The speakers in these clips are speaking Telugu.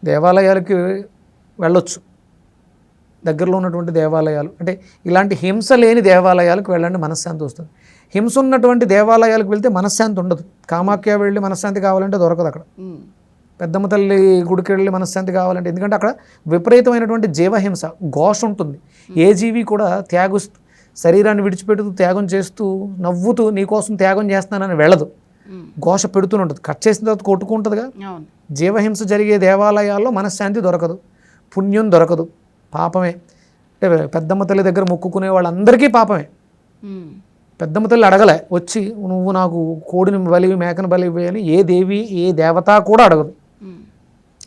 దేవాలయాలకి వెళ్ళొచ్చు, దగ్గరలో ఉన్నటువంటి దేవాలయాలు, అంటే ఇలాంటి హింస లేని దేవాలయాలకు వెళ్ళండి, మనశ్శాంతి వస్తుంది. హింస ఉన్నటువంటి దేవాలయాలకు వెళ్తే మనశ్శాంతి ఉండదు. కామాఖ్య వెళ్ళి మనశ్శాంతి కావాలంటే దొరకదు అక్కడ. పెద్దమ్మ తల్లి గుడికి వెళ్ళి మనశ్శాంతి కావాలంటే, ఎందుకంటే అక్కడ విపరీతమైనటువంటి జీవహింస, ఘోష ఉంటుంది. ఏ జీవి కూడా శరీరాన్ని విడిచిపెడుతూ త్యాగం చేస్తూ నవ్వుతూ నీకోసం త్యాగం చేస్తానని వెళ్ళదు, ఘోష పెడుతూనే ఉంటుంది. కట్ చేసిన తర్వాత కొట్టుకుంటుందిగా. జీవహింస జరిగే దేవాలయాల్లో మనశ్శాంతి దొరకదు, పుణ్యం దొరకదు, పాపమే. అంటే పెద్దమ్మ తల్లి దగ్గర మొక్కుకునే వాళ్ళందరికీ పాపమే. పెద్దమ్మ తల్లి అడగలే వచ్చి నువ్వు నాకు కోడిని బలి మేకను బలి అని ఏ దేవి ఏ దేవత కూడా అడగదు.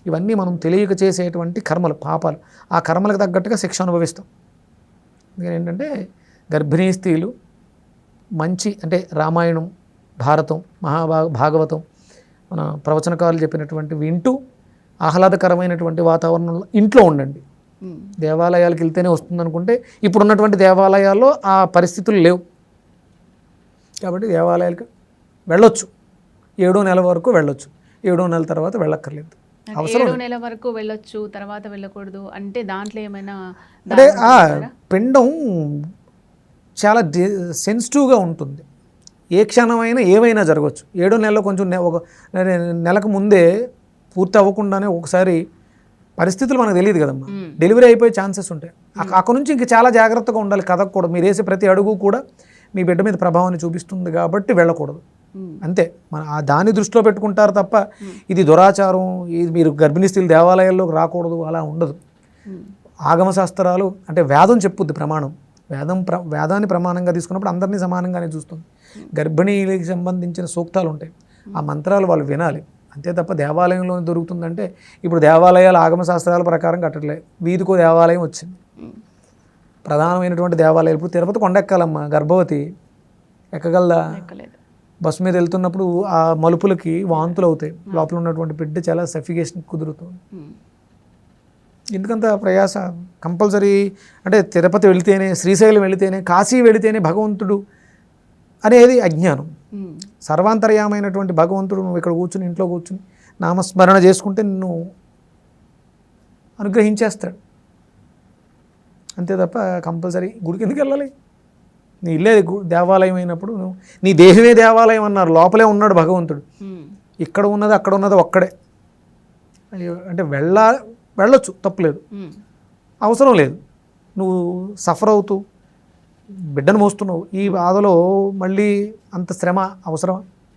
ఇవన్నీ మనం తెలియక చేసేటువంటి కర్మలు, పాపాలు. ఆ కర్మలకు తగ్గట్టుగా శిక్ష అనుభవిస్తాం. అందుకని ఏంటంటే గర్భిణీ స్త్రీలు మంచి, అంటే రామాయణం, భారతం, భాగవతం, మన ప్రవచనకారులు చెప్పినటువంటి వింటూ ఆహ్లాదకరమైనటువంటి వాతావరణంలో ఇంట్లో ఉండండి. దేవాలయాలకు వెళ్తేనే వస్తుంది అనుకుంటే ఇప్పుడున్నటువంటి దేవాలయాల్లో ఆ పరిస్థితులు లేవు. కాబట్టి దేవాలయాలకు వెళ్ళొచ్చు, 7వ నెల వరకు వెళ్ళొచ్చు, 7వ నెల తర్వాత వెళ్ళక్కర్లేదు. 7వ నెల వరకు వెళ్ళొచ్చు, తర్వాత వెళ్ళకూడదు అంటే దాంట్లో ఏమైనా అంటే ఆ పిండం చాలా సెన్సిటివ్గా ఉంటుంది, ఏ క్షణమైనా ఏమైనా జరగవచ్చు. 7వ నెలలో కొంచెం ఒక నెలకు ముందే పూర్తి అవ్వకుండానే ఒకసారి పరిస్థితులు మనకు తెలియదు కదమ్మా, డెలివరీ అయిపోయే ఛాన్సెస్ ఉంటాయి. అక్కడ నుంచి ఇంక చాలా జాగ్రత్తగా ఉండాలి. కదకూడదు, మీరు వేసే ప్రతి అడుగు కూడా మీ బిడ్డ మీద ప్రభావాన్ని చూపిస్తుంది కాబట్టి వెళ్ళకూడదు. అంతే, మన దాన్ని దృష్టిలో పెట్టుకుంటారు తప్ప ఇది దురాచారం, ఇది మీరు గర్భిణీ స్త్రీలు దేవాలయాల్లోకి రాకూడదు అలా ఉండదు. ఆగమ శాస్త్రాలు అంటే వేదం చెప్పుద్ది ప్రమాణం, వేదాన్ని ప్రమాణంగా తీసుకున్నప్పుడు అందరినీ సమానంగానే చూస్తుంది. గర్భిణీలకు సంబంధించిన సూక్తాలు ఉంటాయి, ఆ మంత్రాలు వాళ్ళు వినాలి అంతే తప్ప దేవాలయంలో దొరుకుతుందంటే, ఇప్పుడు దేవాలయాలు ఆగమ శాస్త్రాల ప్రకారం కట్టట్లేదు, వీధికో దేవాలయం వచ్చింది. ప్రధానమైనటువంటి దేవాలయాలు ఇప్పుడు తిరుపతి కొండ ఎక్కాలమ్మా, గర్భవతి ఎక్కగలదా? బస్సు మీద వెళ్తున్నప్పుడు ఆ మలుపులకి వాంతులు అవుతాయి, లోపల ఉన్నటువంటి బిడ్డ చాలా సఫికేషన్ కుదురుతుంది. ఎందుకంత ప్రయాస? కంపల్సరీ అంటే తిరుపతి వెళితేనే, శ్రీశైలం వెళితేనే, కాశీ వెళితేనే భగవంతుడు అనేది అజ్ఞానం. సర్వాంతర్యామైనటువంటి భగవంతుడు నువ్వు ఇక్కడ కూర్చుని, ఇంట్లో కూర్చుని నామస్మరణ చేసుకుంటే నిన్ను అనుగ్రహించేస్తాడు అంతే తప్ప కంపల్సరీ గుడికి ఎందుకు వెళ్ళాలి? నీ ఇల్లే దేవాలయం అయినప్పుడు నువ్వు, నీ దేహమే దేవాలయం అన్నారు, లోపలే ఉన్నాడు భగవంతుడు. ఇక్కడ ఉన్నది అక్కడ ఉన్నది ఒక్కడే. అంటే వెళ్ళొచ్చు, తప్పులేదు, అవసరం లేదు. నువ్వు సఫర్ అవుతూ బిడ్డను మోస్తున్నావు, ఈ బాధలో మళ్ళీ అంత శ్రమ అవసరమా?